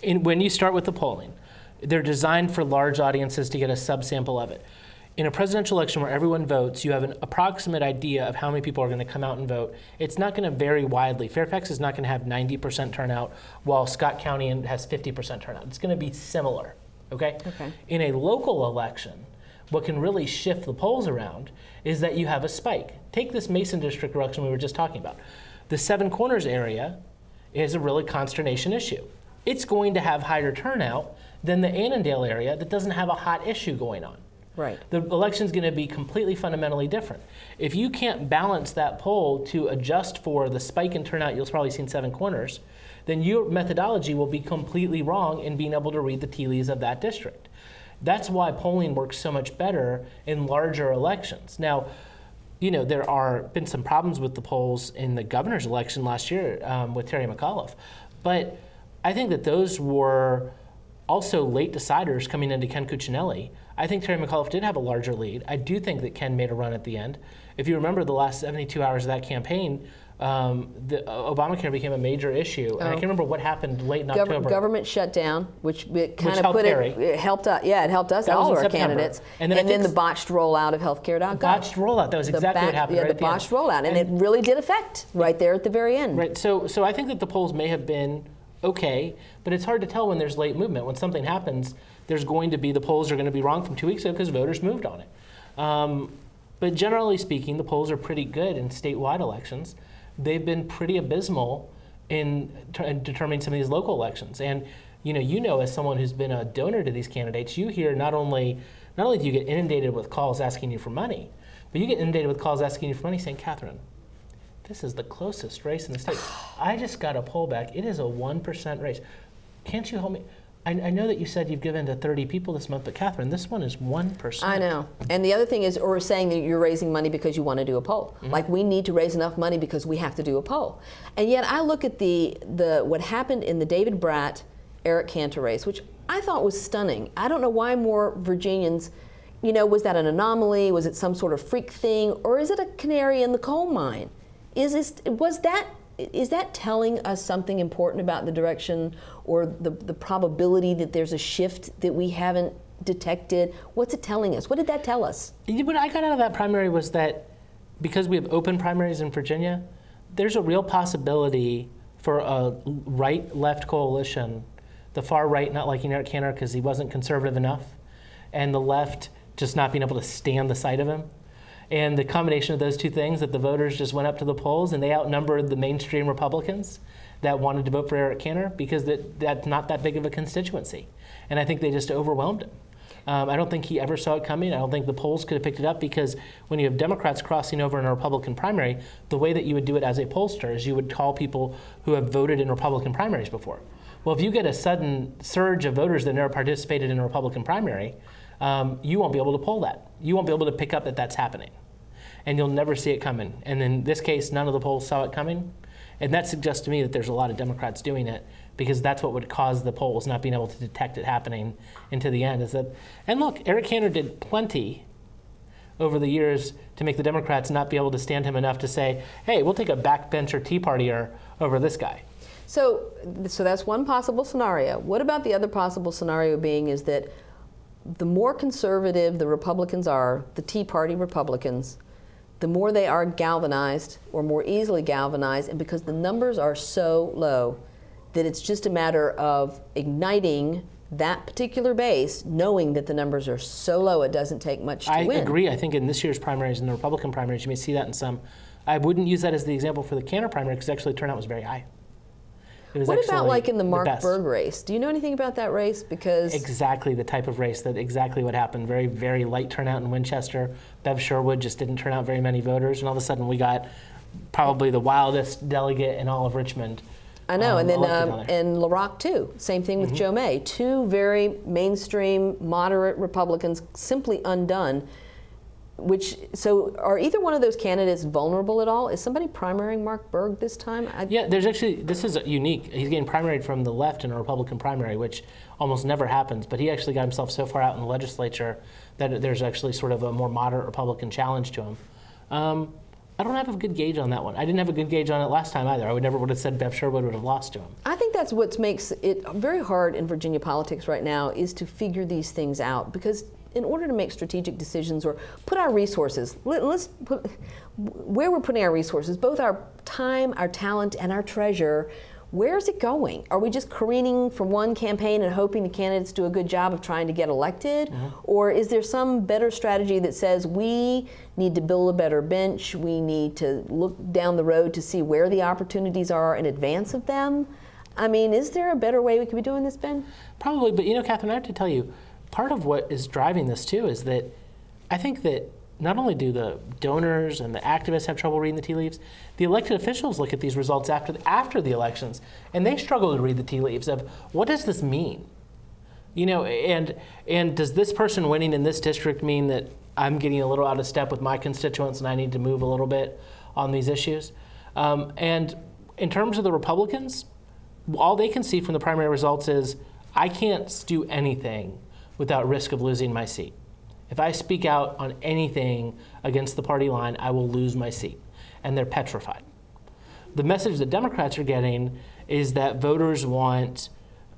when you start with the polling, they're designed for large audiences to get a subsample of it. In a presidential election where everyone votes, you have an approximate idea of how many people are going to come out and vote. It's not going to vary widely. Fairfax is not going to have 90% turnout, while Scott County has 50% turnout. It's going to be similar, okay? In a local election, what can really shift the polls around is that you have a spike. Take this Mason District election we were just talking about. The Seven Corners area is a really consternation issue. It's going to have higher turnout than the Annandale area that doesn't have a hot issue going on. Right. The election's going to be completely fundamentally different. If you can't balance that poll to adjust for the spike in turnout you'll probably see in Seven Corners, then your methodology will be completely wrong in being able to read the tea leaves of that district. That's why polling works so much better in larger elections. Now, you know, there are been some problems with the polls in the governor's election last year with Terry McAuliffe, but I think that those were also late deciders coming into Ken Cuccinelli. I think Terry McAuliffe did have a larger lead. I do think that Ken made a run at the end. If you remember the last 72 hours of that campaign, the Obamacare became a major issue. And I can't remember what happened late in October. Government shutdown, which kind of put it helped us. Yeah, it helped us, all our candidates. And then the botched rollout of healthcare.gov. Botched rollout. That was exactly what happened. Yeah, the botched rollout, and it really did affect right there at the very end. Right. So I think that the polls may have been okay, but it's hard to tell when there's late movement. When something happens, there's going to be, the polls are going to be wrong from 2 weeks ago because voters moved on it. But generally speaking, the polls are pretty good in statewide elections. They've been pretty abysmal in determining some of these local elections. And you know, as someone who's been a donor to these candidates, you hear not only do you get inundated with calls asking you for money, but you get inundated with calls asking you for money saying, Catherine, this is the closest race in the state. I just got a poll back. It is a 1% race. Can't you help me? I know that you said you've given to 30 people this month, but Catherine, this one is 1%. I know. And the other thing is, or saying that you're raising money because you want to do a poll. Mm-hmm. Like, we need to raise enough money because we have to do a poll. And yet I look at the what happened in the David Bratt, Eric Cantor race, which I thought was stunning. I don't know why more Virginians, was that an anomaly? Was it some sort of freak thing? Or is it a canary in the coal mine? Is that telling us something important about the direction or the probability that there's a shift that we haven't detected? What's it telling us? What did that tell us? What I got out of that primary was that because we have open primaries in Virginia, there's a real possibility for a right-left coalition, the far right not liking Eric Cantor because he wasn't conservative enough, and the left just not being able to stand the sight of him. And the combination of those two things, that the voters just went up to the polls and they outnumbered the mainstream Republicans that wanted to vote for Eric Cantor because that's not that big of a constituency. And I think they just overwhelmed him. I don't think he ever saw it coming. I don't think the polls could have picked it up because when you have Democrats crossing over in a Republican primary, the way that you would do it as a pollster is you would call people who have voted in Republican primaries before. Well, if you get a sudden surge of voters that never participated in a Republican primary, you won't be able to poll that. You won't be able to pick up that that's happening. And you'll never see it coming. And in this case, none of the polls saw it coming. And that suggests to me that there's a lot of Democrats doing it because that's what would cause the polls not being able to detect it happening into the end. And look, Eric Cantor did plenty over the years to make the Democrats not be able to stand him enough to say, hey, we'll take a backbencher Tea Partier over this guy. So that's one possible scenario. What about the other possible scenario being is that the more conservative the Republicans are, the Tea Party Republicans, the more they are galvanized or more easily galvanized, and because the numbers are so low that it's just a matter of igniting that particular base, knowing that the numbers are so low it doesn't take much to win. I agree. I think in this year's primaries, in the Republican primaries, you may see that in some. I wouldn't use that as the example for the Cantor primary because actually turnout was very high. What about like in the Mark Berg race? Do you know anything about that race? Because exactly the type of race, that exactly what happened. Very, very light turnout in Winchester. Bev Sherwood just didn't turn out very many voters, and all of a sudden we got probably the wildest delegate in all of Richmond. I know, and then in LaRock too. Same thing with Joe May. Two very mainstream, moderate Republicans simply undone. So are either one of those candidates vulnerable at all? Is somebody primarying Mark Berg this time? Yeah, there's actually, this is unique. He's getting primaried from the left in a Republican primary, which almost never happens, but he actually got himself so far out in the legislature that there's actually sort of a more moderate Republican challenge to him. I don't have a good gauge on that one. I didn't have a good gauge on it last time either. I never would have said Bev Sherwood would have lost to him. I think that's what makes it very hard in Virginia politics right now, is to figure these things out, because in order to make strategic decisions or put our resources, let's put where we're putting our resources, both our time, our talent, and our treasure, where's it going? Are we just careening from one campaign and hoping the candidates do a good job of trying to get elected? Or is there some better strategy that says we need to build a better bench, we need to look down the road to see where the opportunities are in advance of them? I mean, is there a better way we could be doing this, Ben? Probably, but you know, Catherine, I have to tell you, part of what is driving this too is that I think that not only do the donors and the activists have trouble reading the tea leaves, the elected officials look at these results after the elections, and they struggle to read the tea leaves of what does this mean? You know, and does this person winning in this district mean that I'm getting a little out of step with my constituents and I need to move a little bit on these issues? And in terms of the Republicans, all they can see from the primary results is I can't do anything without risk of losing my seat. If I speak out on anything against the party line, I will lose my seat. And they're petrified. The message that Democrats are getting is that voters want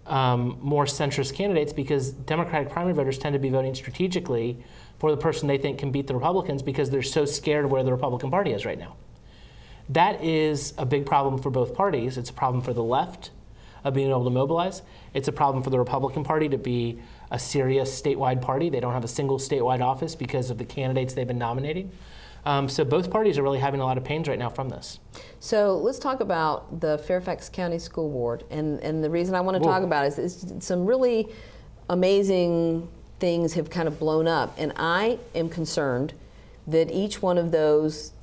more centrist candidates because Democratic primary voters tend to be voting strategically for the person they think can beat the Republicans because they're so scared of where the Republican Party is right now. That is a big problem for both parties. It's a problem for the left of being able to mobilize. It's a problem for the Republican Party to be a serious statewide party. They don't have a single statewide office because of the candidates they've been nominating. So both parties are really having a lot of pains right now from this. So let's talk about the Fairfax County School Board. And the reason I want to talk about it is some really amazing things have kind of blown up. And I am concerned that each one of those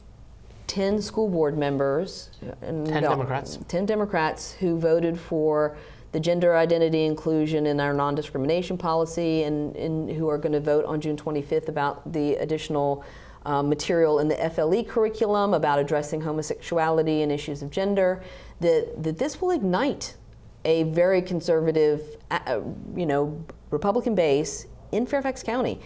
10 school board members, 10 Democrats who voted for the gender identity inclusion in our non-discrimination policy and who are going to vote on June 25th about the additional material in the FLE curriculum about addressing homosexuality and issues of gender, that this will ignite a very conservative, Republican base in Fairfax County.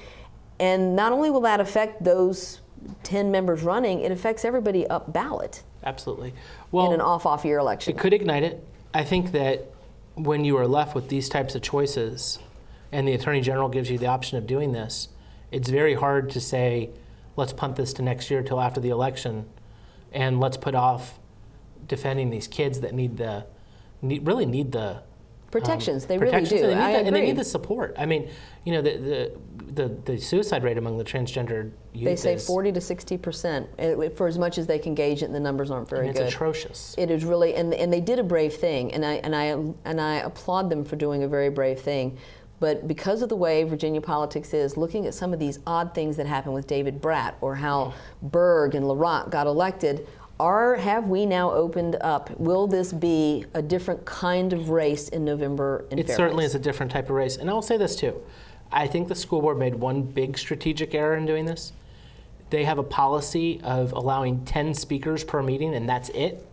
And not only will that affect those 10 members running, it affects everybody up ballot. Absolutely. Well, in an off year election. It could ignite it. I think that when you are left with these types of choices and the Attorney General gives you the option of doing this, it's very hard to say, let's punt this to next year till after the election and let's put off defending these kids that really need the protections. They really do. And they need the support. I mean, you know, the suicide rate among the transgender youth, they say 40 to 60% for as much as they can gauge it, and the numbers aren't very good. It's atrocious. It is really, and they did a brave thing, and I applaud them for doing a very brave thing. But because of the way Virginia politics is, looking at some of these odd things that happened with David Bratt or how Berg and LaRock got elected, have we now opened up? Will this be a different kind of race in November in Fairfax? It certainly is a different type of race. And I will say this too. I think the school board made one big strategic error in doing this. They have a policy of allowing 10 speakers per meeting, and that's it.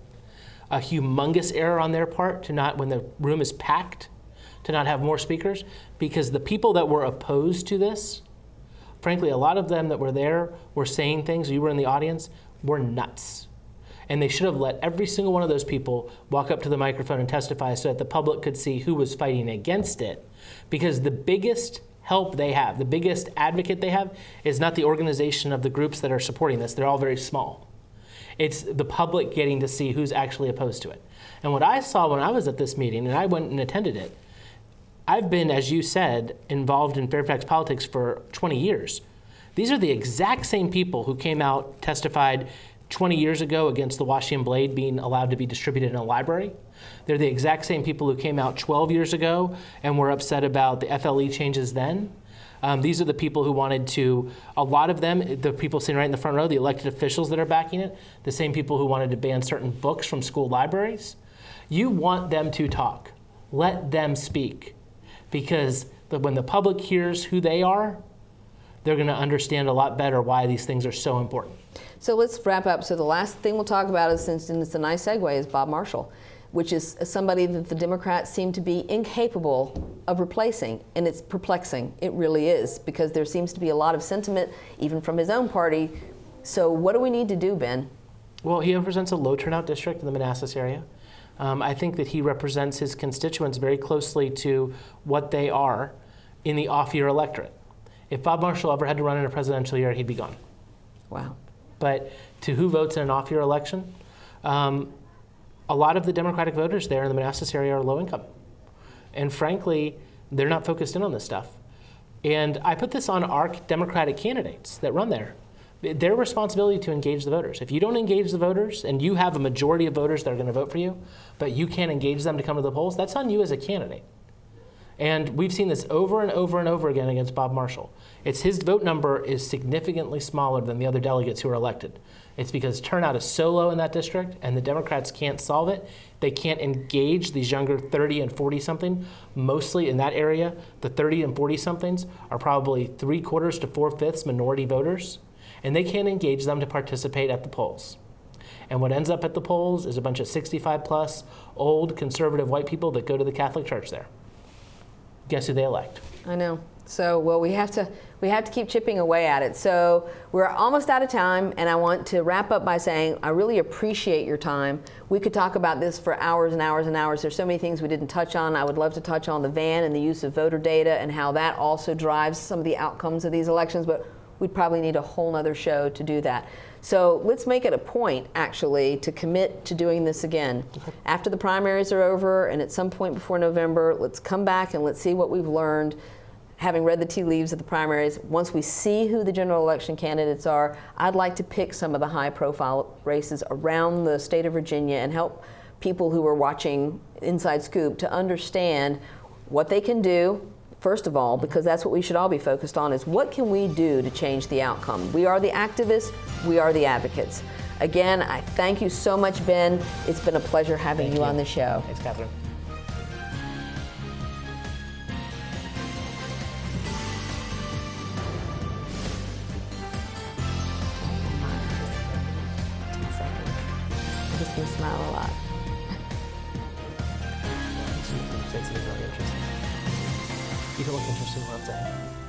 A humongous error on their part to not, when the room is packed, to not have more speakers, because the people that were opposed to this, frankly, a lot of them that were there were saying things, you were in the audience, were nuts. And they should have let every single one of those people walk up to the microphone and testify so that the public could see who was fighting against it. Because the biggest help they have, the biggest advocate they have, is not the organization of the groups that are supporting this. They're all very small. It's the public getting to see who's actually opposed to it. And what I saw when I was at this meeting, and I went and attended it, I've been, as you said, involved in Fairfax politics for 20 years. These are the exact same people who came out, testified 20 years ago against the Washington Blade being allowed to be distributed in a library. They're the exact same people who came out 12 years ago and were upset about the FLE changes then. These are the people who wanted to, a lot of them, the people sitting right in the front row, the elected officials that are backing it, the same people who wanted to ban certain books from school libraries. You want them to talk. Let them speak. Because when the public hears who they are, they're going to understand a lot better why these things are so important. So let's wrap up. So the last thing we'll talk about, is, and it's a nice segue, is Bob Marshall, which is somebody that the Democrats seem to be incapable of replacing. And it's perplexing. It really is, because there seems to be a lot of sentiment, even from his own party. So what do we need to do, Ben? Well, he represents a low turnout district in the Manassas area. I think that he represents his constituents very closely to what they are in the off-year electorate. If Bob Marshall ever had to run in a presidential year, he'd be gone. Wow. But to who votes in an off-year election, a lot of the Democratic voters there in the Manassas area are low income. And frankly, they're not focused in on this stuff. And I put this on our Democratic candidates that run there. Their responsibility to engage the voters. If you don't engage the voters, and you have a majority of voters that are going to vote for you, but you can't engage them to come to the polls, that's on you as a candidate. And we've seen this over and over and over again against Bob Marshall. His vote number is significantly smaller than the other delegates who are elected. It's because turnout is so low in that district, and the Democrats can't solve it. They can't engage these younger 30 and 40-something. Mostly in that area, the 30 and 40-somethings are probably 3/4 to 4/5 minority voters, and they can't engage them to participate at the polls. And what ends up at the polls is a bunch of 65-plus, old, conservative white people that go to the Catholic Church there. Guess who they elect? I know. So, well, we have to keep chipping away at it. So we're almost out of time, and I want to wrap up by saying I really appreciate your time. We could talk about this for hours and hours and hours. There's so many things we didn't touch on. I would love to touch on the VAN and the use of voter data and how that also drives some of the outcomes of these elections, but we'd probably need a whole nother show to do that. So let's make it a point, actually, to commit to doing this again. After the primaries are over and at some point before November, let's come back and let's see what we've learned, having read the tea leaves of the primaries. Once we see who the general election candidates are, I'd like to pick some of the high-profile races around the state of Virginia and help people who are watching Inside Scoop to understand what they can do. First of all, because that's what we should all be focused on, is what can we do to change the outcome? We are the activists, we are the advocates. Again, I thank you so much, Ben. It's been a pleasure having you on the show. Thanks, Catherine. I'm just gonna smile a lot. You can look interested in what I'm saying.